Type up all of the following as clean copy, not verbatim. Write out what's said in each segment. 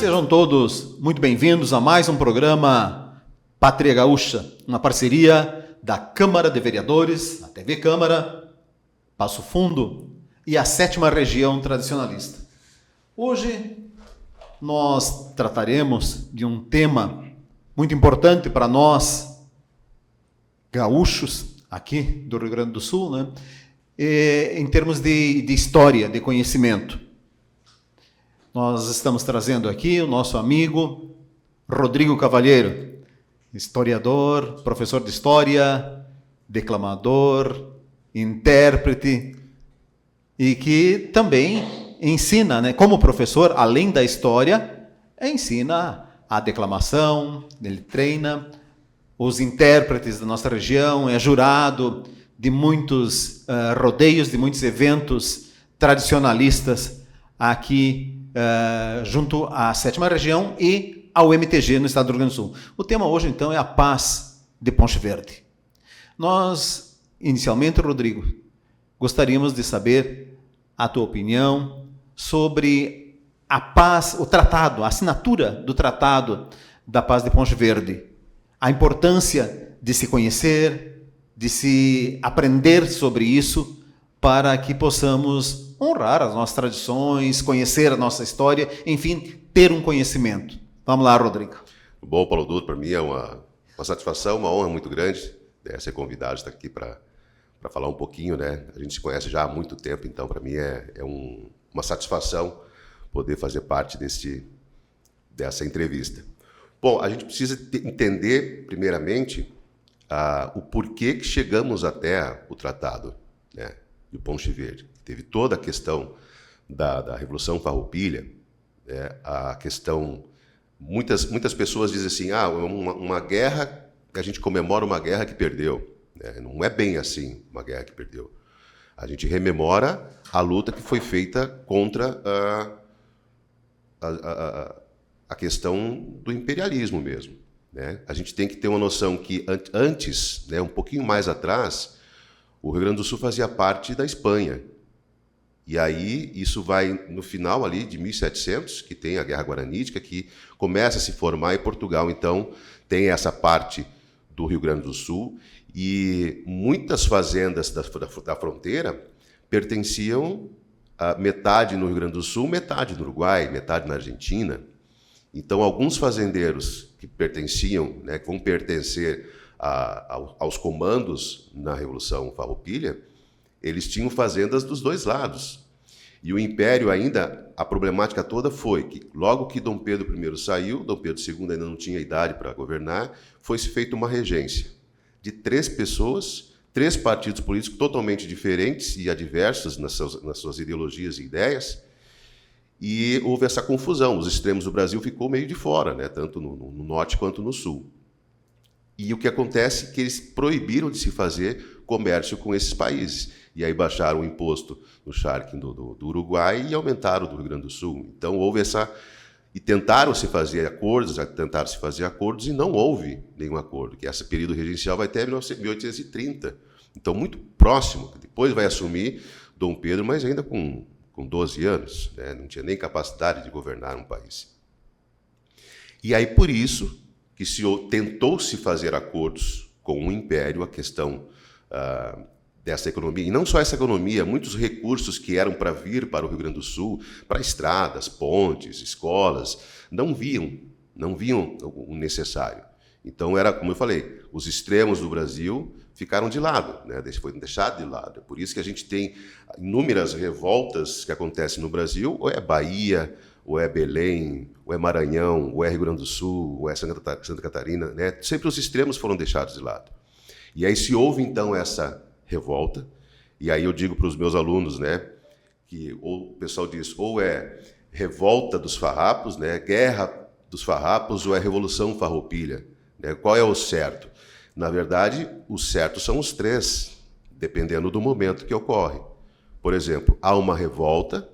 Sejam todos muito bem-vindos a mais um programa Pátria Gaúcha, uma parceria da Câmara de Vereadores, a TV Câmara, Passo Fundo e a 7ª Região Tradicionalista. Hoje nós trataremos de um tema muito importante para nós, gaúchos, aqui do Rio Grande do Sul, né? Em termos de história, de conhecimento. Nós estamos trazendo aqui o nosso amigo Rodrigo Cavalheiro, historiador, professor de história, declamador, intérprete, e que também ensina, né, como professor, além da história, ensina a declamação, ele treina os intérpretes da nossa região, é jurado de muitos rodeios, de muitos eventos tradicionalistas aqui junto à 7ª Região e ao MTG no estado do Rio Grande do Sul. O tema hoje, então, é a paz de Ponche Verde. Nós, inicialmente, Rodrigo, gostaríamos de saber a tua opinião sobre a paz, o tratado, a assinatura do Tratado da Paz de Ponche Verde, a importância de se conhecer, de se aprender sobre isso, para que possamos honrar as nossas tradições, conhecer a nossa história, enfim, ter um conhecimento. Vamos lá, Rodrigo. Bom, Paulo Dutra, para mim é uma satisfação, uma honra muito grande ser convidado, estar aqui para falar um pouquinho, né? A gente se conhece já há muito tempo, então para mim é uma satisfação poder fazer parte dessa entrevista. Bom, a gente precisa entender, primeiramente, o porquê que chegamos até o tratado, né, de Ponche Verde. Teve toda a questão da Revolução Farroupilha, né, a questão... Muitas pessoas dizem assim, uma guerra, a gente comemora uma guerra que perdeu. Né? Não é bem assim, uma guerra que perdeu. A gente rememora a luta que foi feita contra a questão do imperialismo mesmo. Né? A gente tem que ter uma noção que antes, né, um pouquinho mais atrás, o Rio Grande do Sul fazia parte da Espanha. E aí isso vai no final ali de 1700, que tem a Guerra Guaranítica, que começa a se formar e Portugal, então, tem essa parte do Rio Grande do Sul e muitas fazendas da fronteira pertenciam a metade no Rio Grande do Sul, metade no Uruguai, metade na Argentina. Então, alguns fazendeiros que pertenciam, né, que vão pertencer aos comandos na Revolução Farroupilha, eles tinham fazendas dos dois lados. E o Império ainda, a problemática toda foi que, logo que Dom Pedro I saiu, Dom Pedro II ainda não tinha idade para governar, foi-se feita uma regência de 3 pessoas, 3 partidos políticos totalmente diferentes e adversos nas suas ideologias e ideias, e houve essa confusão. Os extremos do Brasil ficou meio de fora, né, tanto no norte quanto no sul. E o que acontece é que eles proibiram de se fazer comércio com esses países. E aí baixaram o imposto no charqui do Uruguai e aumentaram do Rio Grande do Sul. Então houve essa... E tentaram se fazer acordos e não houve nenhum acordo, que esse período regencial vai até 1830. Então, muito próximo. Depois vai assumir Dom Pedro, mas ainda com 12 anos. Né? Não tinha nem capacidade de governar um país. E aí, por isso, que tentou-se fazer acordos com o Império, a questão dessa economia, e não só essa economia, muitos recursos que eram para vir para o Rio Grande do Sul, para estradas, pontes, escolas, não viam o necessário. Então, era, como eu falei, os extremos do Brasil ficaram de lado, né? Foram deixados de lado. É por isso que a gente tem inúmeras revoltas que acontecem no Brasil, ou é Bahia, ou é Belém, ou é Maranhão, ou é Rio Grande do Sul, ou é Santa Catarina, né? Sempre os extremos foram deixados de lado. E aí se houve, então, essa revolta, e aí eu digo para os meus alunos, né, que o pessoal diz, ou é revolta dos farrapos, né, guerra dos farrapos, ou é revolução farroupilha. Né? Qual é o certo? Na verdade, os certos são os 3, dependendo do momento que ocorre. Por exemplo, há uma revolta,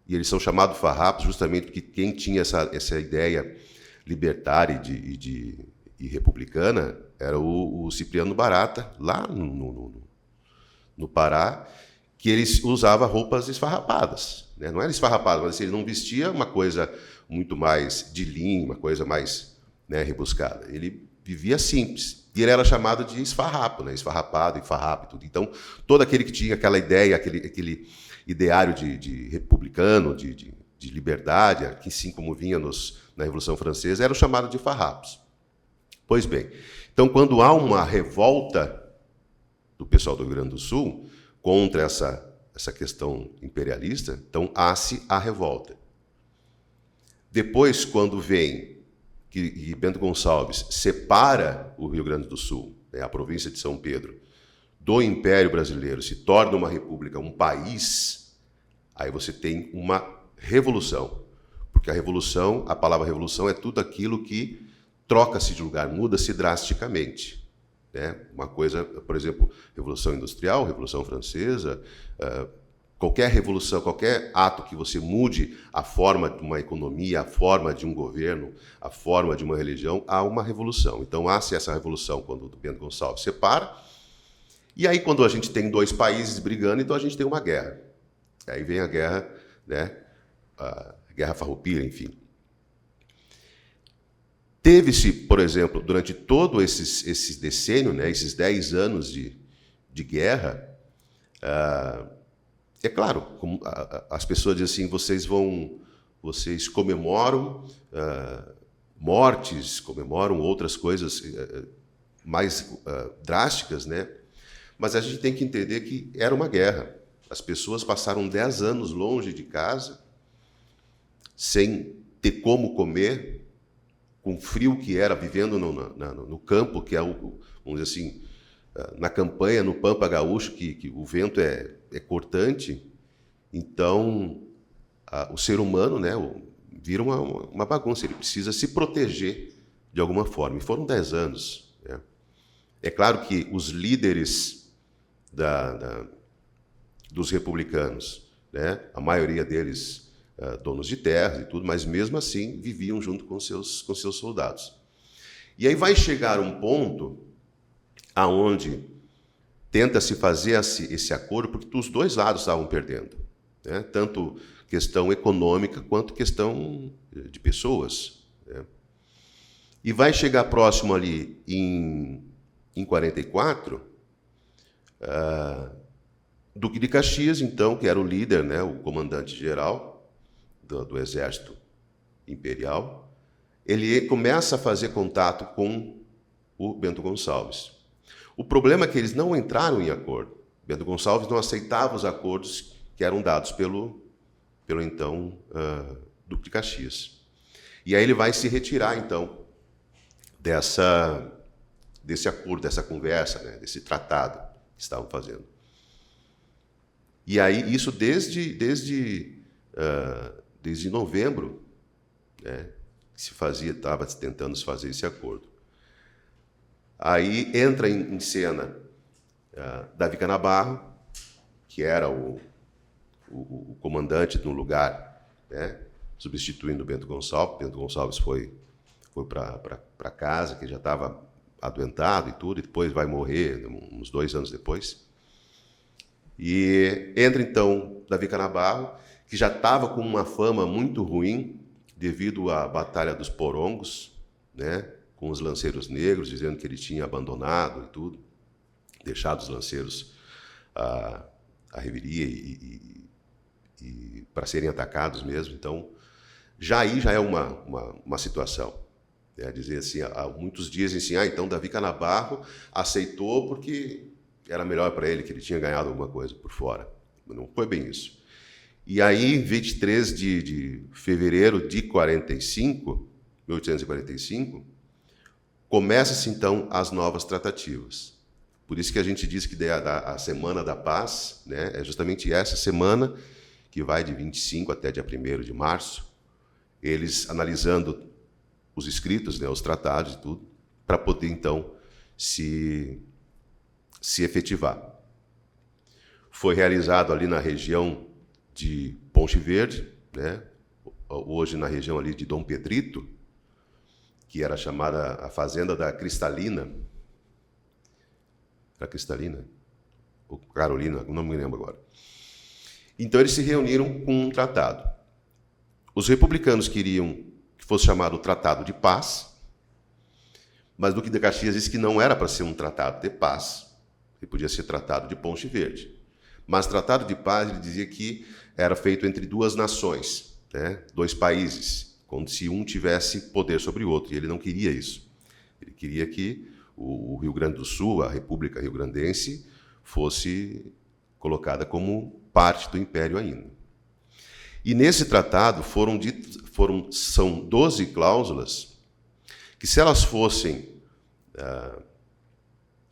e eles são chamados farrapos justamente porque quem tinha essa ideia libertária e republicana era o Cipriano Barata, lá no Pará, que ele usava roupas esfarrapadas. Né? Não era esfarrapado, mas ele não vestia uma coisa muito mais de linha, uma coisa mais, né, rebuscada. Ele vivia simples. E ele era chamado de esfarrapo, né? Esfarrapado, esfarrapo e tudo. Então, todo aquele que tinha aquela ideia, aquele ideário de republicano, de liberdade, que assim como vinha na Revolução Francesa, era chamado de farrapos. Pois bem, então quando há uma revolta do pessoal do Rio Grande do Sul contra essa questão imperialista, então há-se a revolta. Depois, quando vem que Bento Gonçalves separa o Rio Grande do Sul, né, a província de São Pedro, do Império Brasileiro, se torna uma república, um país, aí você tem uma revolução. Porque a palavra revolução é tudo aquilo que troca-se de lugar, muda-se drasticamente. Né? Uma coisa, por exemplo, Revolução Industrial, Revolução Francesa, qualquer revolução, qualquer ato que você mude a forma de uma economia, a forma de um governo, a forma de uma religião, há uma revolução. Então, há-se essa revolução quando o Bento Gonçalves separa, e aí quando a gente tem dois países brigando, então a gente tem uma guerra. Aí vem a guerra, né, a Guerra Farroupilha, enfim. Teve-se, por exemplo, durante todo esse decênio, né, esses 10 anos de guerra, é claro, como as pessoas dizem assim, vocês comemoram mortes, comemoram outras coisas mais drásticas, né? Mas a gente tem que entender que era uma guerra. As pessoas passaram 10 anos longe de casa, sem ter como comer, com frio que era, vivendo no campo, que é, vamos dizer assim, na campanha, no Pampa Gaúcho, que o vento é cortante. Então, o ser humano, né, vira uma bagunça, ele precisa se proteger de alguma forma. E foram 10 anos. Né? É claro que os líderes dos republicanos, né, a maioria deles donos de terras e tudo, mas mesmo assim viviam junto com seus soldados. E aí vai chegar um ponto aonde tenta-se fazer esse acordo, porque os dois lados estavam perdendo, né? Tanto questão econômica quanto questão de pessoas. Né? E vai chegar próximo ali em 44, Duque de Caxias, então, que era o líder, né, o comandante-geral do Exército Imperial, ele começa a fazer contato com o Bento Gonçalves. O problema é que eles não entraram em acordo. Bento Gonçalves não aceitava os acordos que eram dados pelo então Duque de Caxias. E aí ele vai se retirar, então, desse acordo, dessa conversa, né, desse tratado que estavam fazendo. E aí, isso desde novembro, né, que estava tentando se fazer esse acordo. Aí entra em cena Davi Canabarro, que era o comandante no lugar, né, substituindo o Bento Gonçalves. Bento Gonçalves foi para casa, que já estava adoentado e tudo, e depois vai morrer uns 2 anos depois. E entra, então, Davi Canabarro, que já estava com uma fama muito ruim devido à Batalha dos Porongos, né, com os lanceiros negros, dizendo que ele tinha abandonado e tudo, deixado os lanceiros à revelia e para serem atacados mesmo. Então, já é uma situação. Né, dizer assim, muitos dizem assim, então Davi Canabarro aceitou porque era melhor para ele, que ele tinha ganhado alguma coisa por fora. Mas não foi bem isso. E aí, em 23 de fevereiro de 1845, começa-se, então, as novas tratativas. Por isso que a gente diz que a Semana da Paz, né, é justamente essa semana, que vai de 25 até dia 1º de março, eles analisando os escritos, né, os tratados e tudo, para poder, então, se efetivar. Foi realizado ali na região de Ponte Verde, né? Hoje na região ali de Dom Pedrito, que era chamada a Fazenda da Cristalina. Era Cristalina? Ou Carolina, não me lembro agora. Então eles se reuniram com um tratado. Os republicanos queriam que fosse chamado Tratado de Paz, mas Duque de Caxias disse que não era para ser um tratado de paz, que podia ser tratado de Ponte Verde. Mas tratado de paz, ele dizia que era feito entre duas nações, né? 2 países, como se um tivesse poder sobre o outro, e ele não queria isso. Ele queria que o Rio Grande do Sul, a República Rio-Grandense, fosse colocada como parte do Império ainda. E nesse tratado são 12 cláusulas que, se elas fossem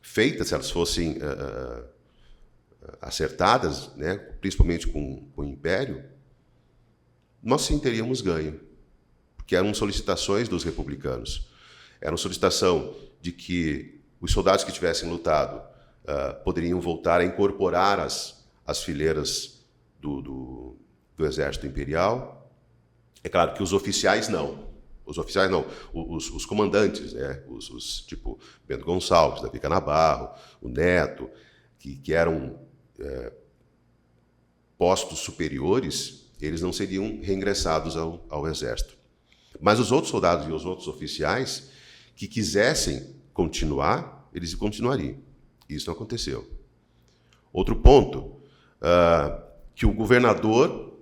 feitas, se elas fossem acertadas, né, principalmente com o Império, nós sim teríamos ganho, porque eram solicitações dos republicanos. Era uma solicitação de que os soldados que tivessem lutado poderiam voltar a incorporar as fileiras do Exército Imperial. É claro que os oficiais não. Os comandantes, né? Tipo Bento Gonçalves, Davi Canabarro, o Neto, que eram postos superiores, eles não seriam reingressados ao Exército. Mas os outros soldados e os outros oficiais que quisessem continuar, eles continuariam. Isso não aconteceu. Outro ponto, que o governador,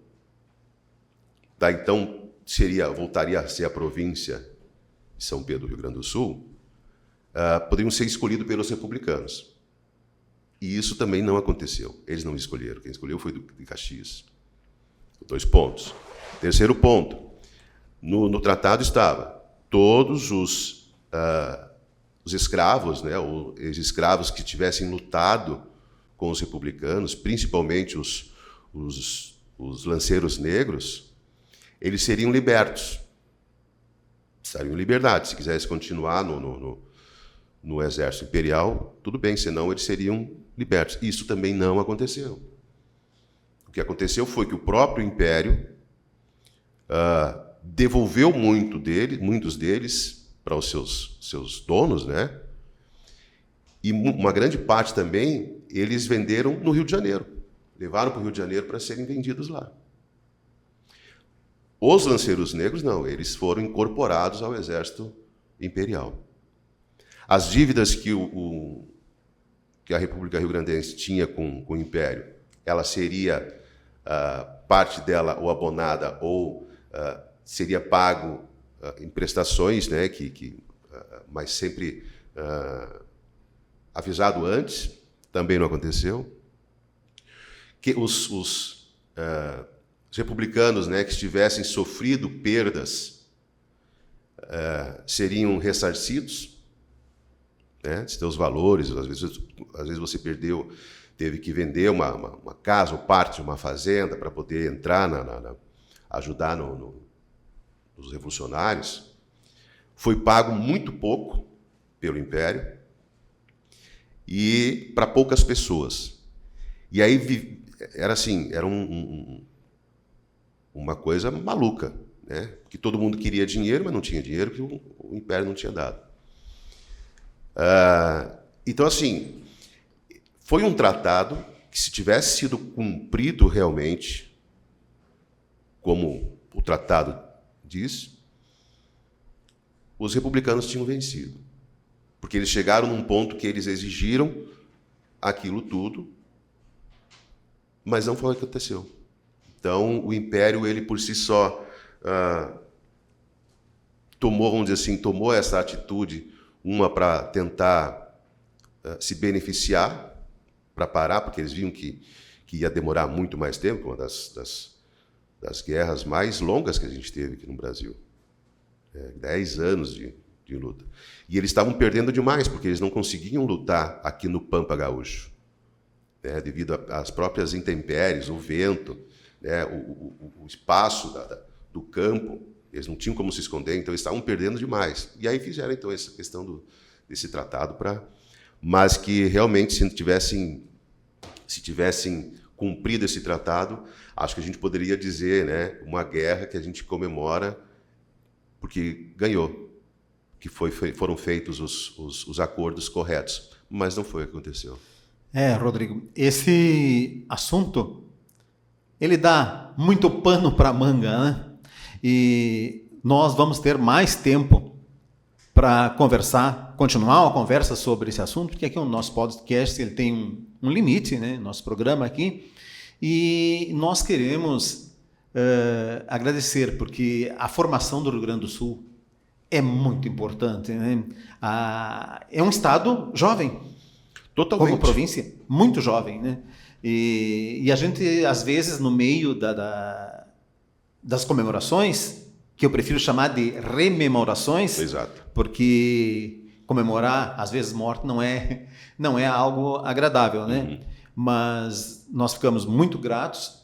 então voltaria a ser a província de São Pedro, Rio Grande do Sul, poderiam ser escolhidos pelos republicanos. E isso também não aconteceu. Eles não escolheram. Quem escolheu foi Duque de Caxias. 2 pontos. Terceiro ponto. No tratado estava todos os escravos, né, os escravos que tivessem lutado com os republicanos, principalmente os lanceiros negros, eles seriam libertos. Estariam em liberdade. Se quisessem continuar no Exército Imperial, tudo bem, senão eles seriam libertos. Isso também não aconteceu. O que aconteceu foi que o próprio Império devolveu muitos deles para os seus donos, né? E uma grande parte também eles venderam no Rio de Janeiro. Levaram para o Rio de Janeiro para serem vendidos lá. Os lanceiros negros, não, eles foram incorporados ao Exército Imperial. As dívidas que a República Rio-Grandense tinha com o Império, ela seria parte dela ou abonada ou seria pago em prestações, né, mas sempre avisado antes, também não aconteceu. Que os republicanos, né, que tivessem sofrido perdas seriam ressarcidos, né, de seus valores. Às vezes você perdeu, teve que vender uma casa ou parte de uma fazenda para poder entrar, ajudar nos revolucionários. Foi pago muito pouco pelo Império e para poucas pessoas. E aí era assim, era uma coisa maluca, né? Que todo mundo queria dinheiro, mas não tinha dinheiro, porque o Império não tinha dado. Então, assim, foi um tratado que, se tivesse sido cumprido realmente, como o tratado diz, os republicanos tinham vencido. Porque eles chegaram num ponto que eles exigiram aquilo tudo, mas não foi o que aconteceu. Então, o Império, ele por si só, tomou essa atitude, uma para tentar se beneficiar, para parar, porque eles viam que ia demorar muito mais tempo, uma das guerras mais longas que a gente teve aqui no Brasil. 10 anos de luta. E eles estavam perdendo demais, porque eles não conseguiam lutar aqui no Pampa Gaúcho, né, devido às próprias intempéries, o vento, né, o espaço do campo. Eles não tinham como se esconder, então eles estavam perdendo demais. E aí fizeram, então, essa questão desse tratado, mas que realmente, se tivessem cumprido esse tratado, acho que a gente poderia dizer, né, uma guerra que a gente comemora porque ganhou, que foram feitos os acordos corretos, mas não foi o que aconteceu. Rodrigo, esse assunto, ele dá muito pano para manga, né? E nós vamos ter mais tempo para conversar, continuar a conversa sobre esse assunto, porque aqui o nosso podcast ele tem um limite, né? Nosso programa aqui, e nós queremos agradecer, porque a formação do Rio Grande do Sul é muito importante, né? É um estado jovem, Totalmente. como província, muito jovem, né? E a gente, às vezes, no meio das comemorações, que eu prefiro chamar de rememorações, Exato. porque comemorar, às vezes, morte não é algo agradável, né? Mas nós ficamos muito gratos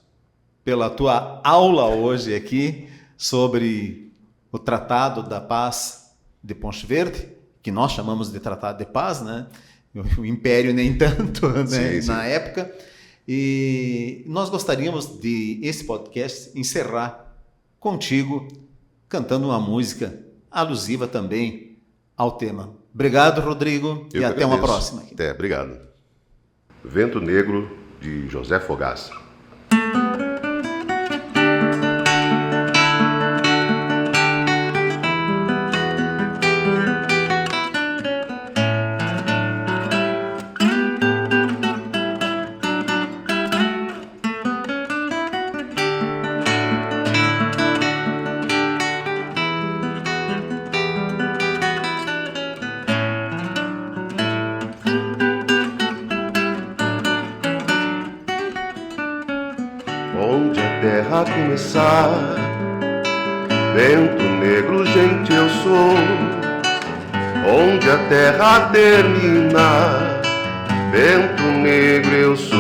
pela tua aula hoje aqui sobre o Tratado da Paz de Ponche Verde, que nós chamamos de Tratado de Paz, né? O Império nem tanto, né? Sim. Na época. E nós gostaríamos de esse podcast encerrar contigo cantando uma música alusiva também ao tema. Obrigado, Rodrigo, Eu e até uma agradeço. próxima. Até, obrigado. Vento Negro, de José Fogaça. Onde a terra começar, vento negro, gente, eu sou. Onde a terra terminar, vento negro, eu sou.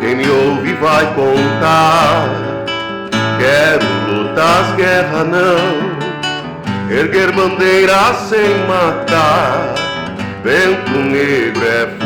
Quem me ouve vai contar, quero lutas, guerra não, erguer bandeira sem matar, vento negro é